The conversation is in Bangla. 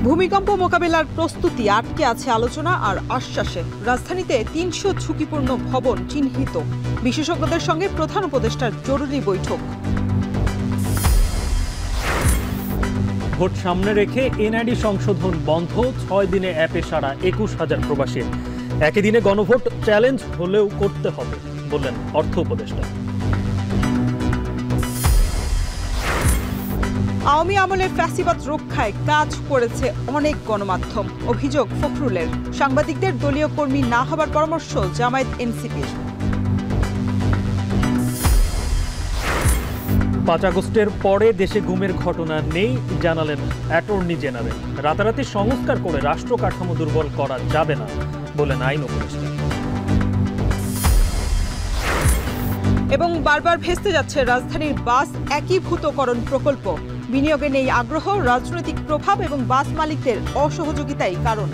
ভূমিকম্প মোকাবেলার প্রস্তুতি আটকে আছে আলোচনা আর আশ্বাসে। রাজধানীতে ৩০০ ঝুঁকিপূর্ণ ভবন চিহ্নিত। বিশেষজ্ঞদের সঙ্গে প্রধান উপদেষ্টার জরুরি বৈঠক। ভোট সামনে রেখে এনআইডি সংশোধন বন্ধ, ৬ দিনে অ্যাপে সারা ২১,০০০ প্রবাসী। একই দিনে গণভোট চ্যালেঞ্জ হলেও করতে হবে বললেন অর্থ উপদেষ্টা। আওয়ামী আমলে ফ্যাসিবাদ রক্ষায় কাজ করেছে অনেক গণমাধ্যম, অভিযোগ ফখরুলের। সাংবাদিকদের দলীয় কর্মী না হবার পরামর্শ জামায়াত এনসিপির। ৫ আগস্টের পরে দেশে গুমের ঘটনা নেই জানালেন অ্যাটর্নি জেনারেল। রাতারাতি সংস্কার করে রাষ্ট্র কাঠামো দুর্বল করা যাবে না বলেন আইন উপদেষ্টা। এবং বারবার ভেস্তে যাচ্ছে রাজধানীর বাস একীভূতকরণ প্রকল্প। বিনিয়োগে নেই আগ্রহ, রাজনৈতিক প্রভাব এবং বাস মালিকদের অসহযোগিতাই কারণ।